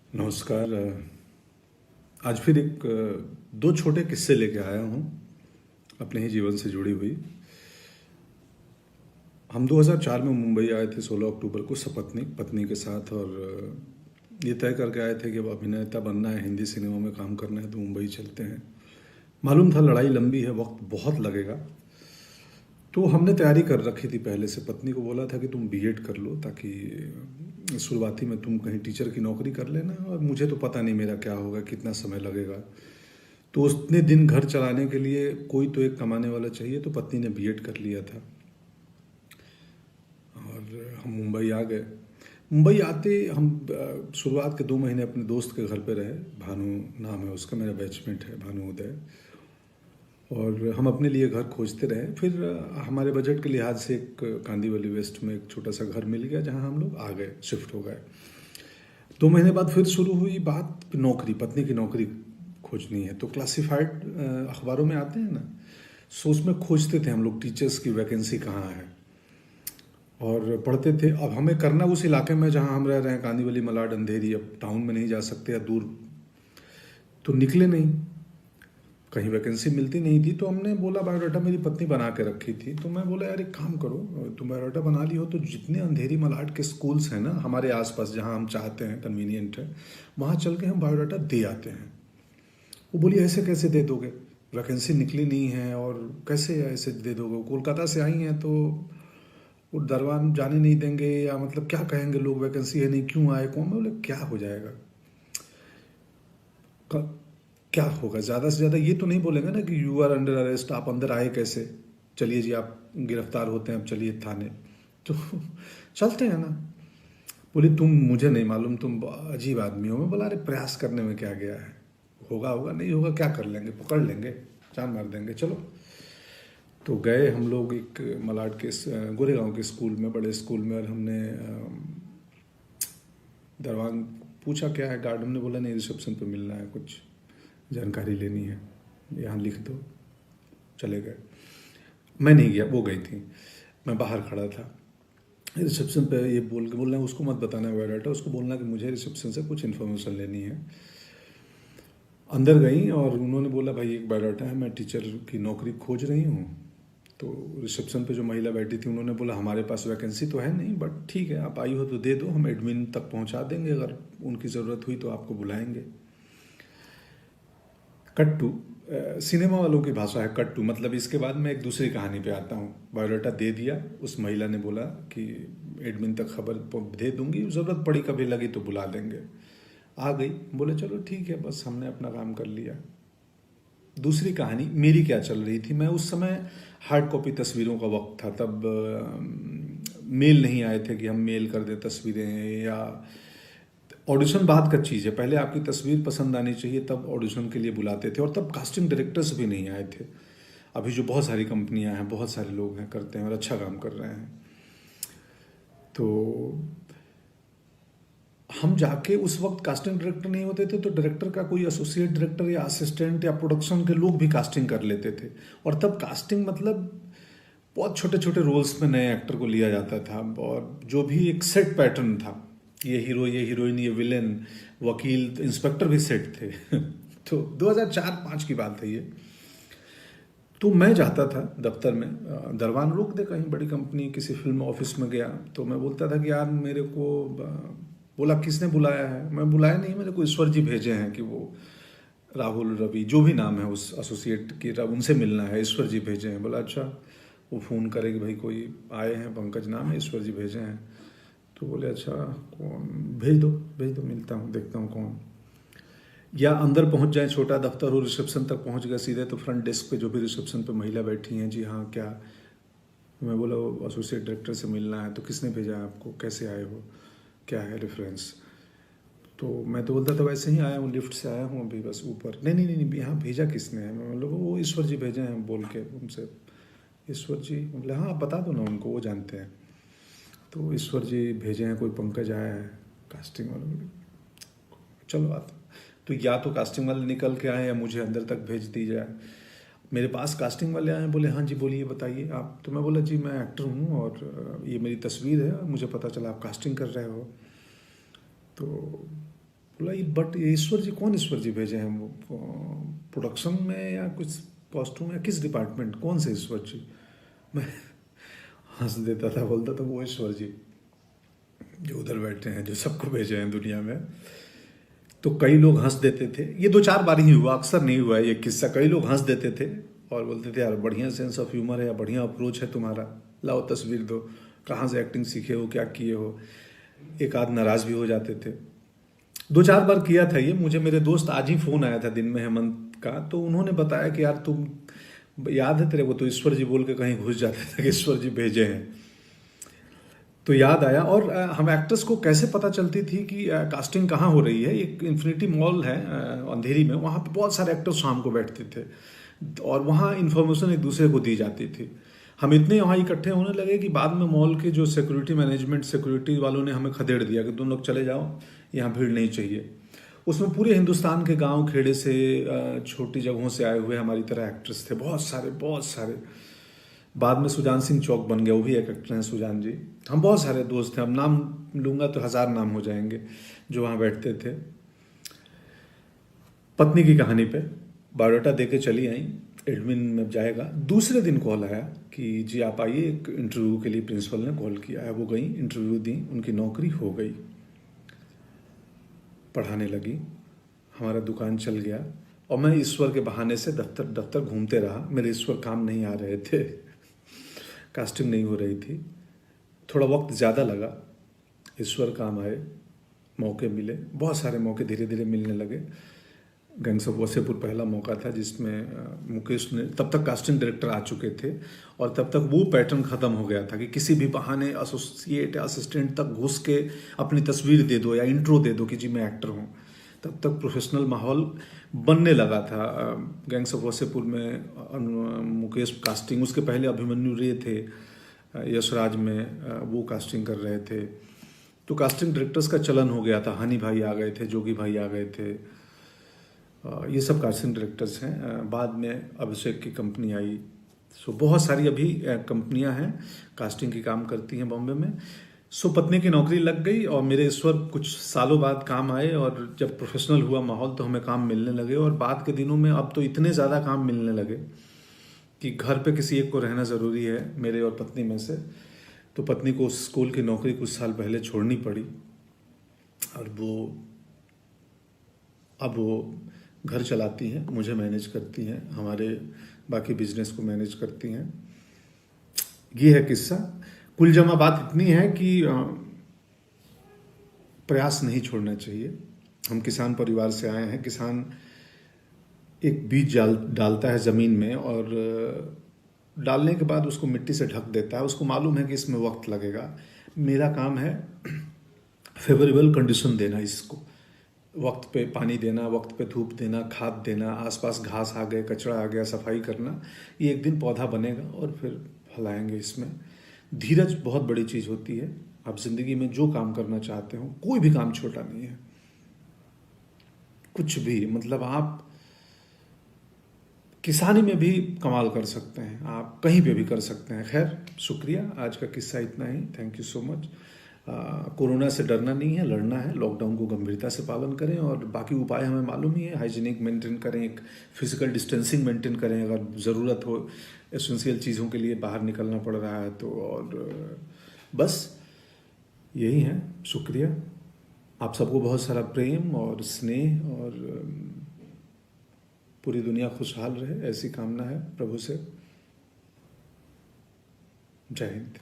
नमस्कार। आज फिर एक दो छोटे किस्से लेके आया हूँ अपने ही जीवन से जुड़ी हुई। हम 2004 में मुंबई आए थे 16 अक्टूबर को सपत्नी पत्नी के साथ, और ये तय करके आए थे कि अब अभिनेता बनना है, हिंदी सिनेमा में काम करना है तो मुंबई चलते हैं। मालूम था लड़ाई लंबी है, वक्त बहुत लगेगा। तो हमने तैयारी कर रखी थी पहले से। पत्नी को बोला था कि तुम बीएड कर लो ताकि शुरुआती में तुम कहीं टीचर की नौकरी कर लेना, और मुझे तो पता नहीं मेरा क्या होगा, कितना समय लगेगा। तो उतने दिन घर चलाने के लिए कोई तो एक कमाने वाला चाहिए, तो पत्नी ने बीएड कर लिया था और हम मुंबई आ गए। मुंबई आते हम शुरुआत के 2 महीने अपने दोस्त के घर पे रहे। भानु नाम है उसका, मेरा बैचमेट है भानु उदय। और हम अपने लिए घर खोजते रहे। फिर हमारे बजट के लिहाज से एक कांदीवली वेस्ट में एक छोटा सा घर मिल गया, जहाँ हम लोग आ गए, शिफ्ट हो गए। 2 महीने बाद फिर शुरू हुई बात नौकरी, पत्नी की नौकरी खोजनी है। तो क्लासिफाइड अखबारों में आते हैं ना, सो उसमें खोजते थे हम लोग टीचर्स की वैकेंसी कहाँ है, और पढ़ते थे। अब हमें करना उस इलाके में जहाँ हम रह रहे हैं, कांदीवली, मलाड, अंधेरी। अब टाउन में नहीं जा सकते या दूर, तो निकले नहीं, कहीं वैकेंसी मिलती नहीं थी। तो हमने बोला, बायोडाटा मेरी पत्नी बना के रखी थी, तो मैं बोला यार एक काम करो, तुम बायोडाटा बना ली हो तो जितने अंधेरी मलाड के स्कूल्स हैं ना हमारे आसपास, जहाँ हम चाहते हैं, कन्वीनियंट है, वहाँ चल के हम बायोडाटा दे आते हैं। वो बोली ऐसे कैसे दे दोगे, वैकेंसी निकली नहीं है और कैसे ऐसे दे दोगे, कोलकाता से आई हैं तो वो दरबार जाने नहीं देंगे, या मतलब क्या कहेंगे लोग, वैकेंसी है नहीं, क्यों आए कौन। मैं बोले क्या हो जाएगा, क्या होगा, ज़्यादा से ज़्यादा ये तो नहीं बोलेंगे ना कि यू आर अंडर अरेस्ट, आप अंदर आए कैसे, चलिए जी आप गिरफ्तार होते हैं, अब चलिए थाने। तो चलते हैं ना। बोली तुम, मुझे नहीं मालूम, तुम अजीब आदमी हो। मैं बोला अरे प्रयास करने में क्या गया है, होगा होगा, नहीं होगा क्या कर लेंगे, पकड़ लेंगे, जान मार देंगे, चलो। तो गए हम लोग एक मलाड के गोरेगांव के स्कूल में, बड़े स्कूल में, और हमने दरवान पूछा क्या है, गार्डन ने बोला नहीं रिसेप्शन पे मिलना है, कुछ जानकारी लेनी है, यहाँ लिख दो। चले गए। मैं नहीं गया, वो गई थी, मैं बाहर खड़ा था। रिसेप्शन पे ये बोलना उसको मत बताना बायोडाटा, उसको बोलना कि मुझे रिसेप्शन से कुछ इन्फॉर्मेशन लेनी है। अंदर गई और उन्होंने बोला भाई एक बायोडाटा है, मैं टीचर की नौकरी खोज रही हूँ। तो रिसेप्शन पे जो महिला बैठी थी उन्होंने बोला हमारे पास वैकेंसी तो है नहीं, बट ठीक है आप आई हो तो दे दो, हम एडमिन तक पहुँचा देंगे, अगर उनकी ज़रूरत हुई तो आपको बुलाएंगे। कट्टू सिनेमा वालों की भाषा है कट्टू, मतलब इसके बाद मैं एक दूसरी कहानी पे आता हूँ। बायोडाटा दे दिया, उस महिला ने बोला कि एडमिन तक खबर दे दूंगी, ज़रूरत पड़ी कभी लगी तो बुला देंगे। आ गई, बोले चलो ठीक है, बस हमने अपना काम कर लिया। दूसरी कहानी मेरी क्या चल रही थी, मैं उस समय हार्ड कॉपी तस्वीरों का वक्त था, तब मेल नहीं आए थे कि हम मेल कर दें तस्वीरें, या ऑडिशन बाद का चीज़ है, पहले आपकी तस्वीर पसंद आनी चाहिए तब ऑडिशन के लिए बुलाते थे, और तब कास्टिंग डायरेक्टर्स भी नहीं आए थे। अभी जो बहुत सारी कंपनियां हैं, बहुत सारे लोग हैं, करते हैं और अच्छा काम कर रहे हैं। तो हम जाके, उस वक्त कास्टिंग डायरेक्टर नहीं होते थे, तो डायरेक्टर का कोई एसोसिएट डायरेक्टर या असिस्टेंट या प्रोडक्शन के लोग भी कास्टिंग कर लेते थे। और तब कास्टिंग मतलब बहुत छोटे छोटे रोल्स में नए एक्टर को लिया जाता था, और जो भी एक सेट पैटर्न था, ये हीरो, ये हीरोइन, ये विलेन, वकील, इंस्पेक्टर भी सेट थे। तो 2004-5 की बात है ये। तो मैं जाता था दफ्तर में, दरवान रोक दे कहीं बड़ी कंपनी, किसी फिल्म ऑफिस में गया, तो मैं बोलता था कि यार मेरे को बोला किसने बुलाया है, मैं बुलाया नहीं, मेरे को ईश्वर जी भेजे हैं कि वो राहुल, रवि, जो भी नाम है उस एसोसिएट की, उनसे मिलना है, ईश्वर जी भेजे हैं। बोला अच्छा। वो फ़ोन करे कि भाई कोई आए हैं, पंकज नाम है, ईश्वर जी भेजे हैं। तो बोले अच्छा कौन, भेज दो भेज दो, मिलता हूँ, देखता हूँ कौन। या अंदर पहुँच जाए, छोटा दफ्तर हो, रिसेप्शन तक पहुँच गए सीधे, तो फ्रंट डेस्क पे जो भी रिसेप्शन पे महिला बैठी हैं, जी हाँ क्या। मैं बोला वो एसोसिएट डायरेक्टर से मिलना है। तो किसने भेजा है आपको, कैसे आए हो, क्या है रेफरेंस। तो मैं तो बोलता था वैसे ही आया हूँ, लिफ्ट से आया हूँ अभी बस ऊपर। नहीं नहीं नहीं नहीं, यहाँ भेजा किसने है। मैं मतलब वो ईश्वर जी भेजे हैं बोल के उनसे। ईश्वर जी, बोले हाँ आप बता दो ना उनको, वो जानते हैं। तो ईश्वर जी भेजे हैं, कोई पंकज आया है कास्टिंग वाला। बोले चलो आता। तो या तो कास्टिंग वाले निकल के आए या मुझे अंदर तक भेज दी जाए। मेरे पास कास्टिंग वाले आए, बोले हाँ जी बोलिए बताइए आप। तो मैं बोला जी मैं एक्टर हूँ और ये मेरी तस्वीर है, मुझे पता चला आप कास्टिंग कर रहे हो। तो बोला ये बट ये ईश्वर जी, कौन ईश्वर जी भेजे हैं वो, प्रोडक्शन में या कुछ कॉस्ट्यूम या किस डिपार्टमेंट, कौन से ईश्वर जी? मैं हंस देता था, बोलता था वो ईश्वर जी जो उधर बैठे हैं, जो सबको भेजे हैं दुनिया में। तो कई लोग हंस देते थे, ये 2-4 बार ही हुआ, अक्सर नहीं हुआ है ये किस्सा। कई लोग हंस देते थे और बोलते थे यार बढ़िया सेंस ऑफ ह्यूमर है या बढ़िया अप्रोच है तुम्हारा, लाओ तस्वीर दो, कहाँ से एक्टिंग सीखे हो, क्या किए हो। एक आध नाराज भी हो जाते थे। 2-4 बार किया था ये। मुझे मेरे दोस्त, आज ही फ़ोन आया था दिन में हेमंत का, तो उन्होंने बताया कि यार तुम, याद है तेरे को, तो ईश्वर जी बोल के कहीं घुस जाते थे कि ईश्वर जी भेजे हैं। तो याद आया। और हम एक्टर्स को कैसे पता चलती थी कि कास्टिंग कहाँ हो रही है, एक इन्फिनिटी मॉल है अंधेरी में, वहाँ पे बहुत सारे एक्टर्स शाम को बैठते थे और वहाँ इन्फॉर्मेशन एक दूसरे को दी जाती थी। हम इतने वहाँ इकट्ठे होने लगे कि बाद में मॉल के जो सिक्योरिटी मैनेजमेंट, सिक्योरिटी वालों ने हमें खदेड़ दिया कि तुम लोग चले जाओ, यहाँ भीड़ नहीं चाहिए। उसमें पूरे हिंदुस्तान के गांव खेड़े से, छोटी जगहों से आए हुए हमारी तरह एक्टर्स थे, बहुत सारे बहुत सारे। बाद में सुजान सिंह चौक बन गया, वो भी एक एक्टर हैं सुजान जी। हम बहुत सारे दोस्त हैं, अब नाम लूंगा तो 1000 नाम हो जाएंगे जो वहाँ बैठते थे। पत्नी की कहानी पे बायोडाटा दे के चली आई, एडमिन में जाएगा। दूसरे दिन कॉल आया कि जी आप आइए, एक इंटरव्यू के लिए प्रिंसिपल ने कॉल किया है। वो गई, इंटरव्यू दी, उनकी नौकरी हो गई, पढ़ाने लगी, हमारा दुकान चल गया। और मैं ईश्वर के बहाने से दफ्तर दफ्तर घूमते रहा। मेरे ईश्वर काम नहीं आ रहे थे, कास्टिंग नहीं हो रही थी, थोड़ा वक्त ज़्यादा लगा। ईश्वर काम आए, मौके मिले, बहुत सारे मौके धीरे धीरे मिलने लगे। गैंग्स ऑफ वासेपुर पहला मौका था जिसमें मुकेश ने, तब तक कास्टिंग डायरेक्टर आ चुके थे और तब तक वो पैटर्न ख़त्म हो गया था कि किसी भी बहाने एसोसिएट असिस्टेंट तक घुस के अपनी तस्वीर दे दो या इंट्रो दे दो कि जी मैं एक्टर हूँ। तब तक प्रोफेशनल माहौल बनने लगा था। गैंग्स ऑफ वासेपुर में मुकेश कास्टिंग, उसके पहले अभिमन्यु रे थे यशराज में, वो कास्टिंग कर रहे थे। तो कास्टिंग डायरेक्टर्स का चलन हो गया था। हनी भाई आ गए थे, जोगी भाई आ गए थे, ये सब कास्टिंग डायरेक्टर्स हैं। बाद में अभिषेक की कंपनी आई। सो बहुत सारी अभी कंपनियां हैं कास्टिंग की काम करती हैं बॉम्बे में। सो पत्नी की नौकरी लग गई और मेरे ईश्वर कुछ सालों बाद काम आए और जब प्रोफेशनल हुआ माहौल तो हमें काम मिलने लगे। और बाद के दिनों में अब तो इतने ज़्यादा काम मिलने लगे कि घर पे किसी एक को रहना ज़रूरी है मेरे और पत्नी में से। तो पत्नी को स्कूल की नौकरी कुछ साल पहले छोड़नी पड़ी और अब वो घर चलाती हैं, मुझे मैनेज करती हैं, हमारे बाकी बिजनेस को मैनेज करती हैं। ये है किस्सा। कुल जमा बात इतनी है कि प्रयास नहीं छोड़ना चाहिए। हम किसान परिवार से आए हैं। किसान एक बीज डालता है ज़मीन में और डालने के बाद उसको मिट्टी से ढक देता है। उसको मालूम है कि इसमें वक्त लगेगा। मेरा काम है फेवरेबल कंडीशन देना, इसको वक्त पे पानी देना, वक्त पे धूप देना, खाद देना, आसपास घास आ गए, कचरा आ गया, सफाई करना। ये एक दिन पौधा बनेगा और फिर फलाएंगे। इसमें धीरज बहुत बड़ी चीज़ होती है। आप जिंदगी में जो काम करना चाहते हो, कोई भी काम छोटा नहीं है, कुछ भी, मतलब आप किसानी में भी कमाल कर सकते हैं, आप कहीं पे भी कर सकते हैं। खैर, शुक्रिया, आज का किस्सा इतना ही। Thank you so much. Corona से डरना नहीं है, लड़ना है। लॉकडाउन को गंभीरता से पालन करें और बाकी उपाय हमें मालूम ही है। हाइजीनिक मेंटेन करें, एक फिजिकल डिस्टेंसिंग मेंटेन करें अगर ज़रूरत हो, एसेंशियल चीज़ों के लिए बाहर निकलना पड़ रहा है तो। और बस यही है। शुक्रिया। आप सबको बहुत सारा प्रेम और स्नेह, और पूरी दुनिया खुशहाल रहे, ऐसी कामना है प्रभु से। जय हिंद।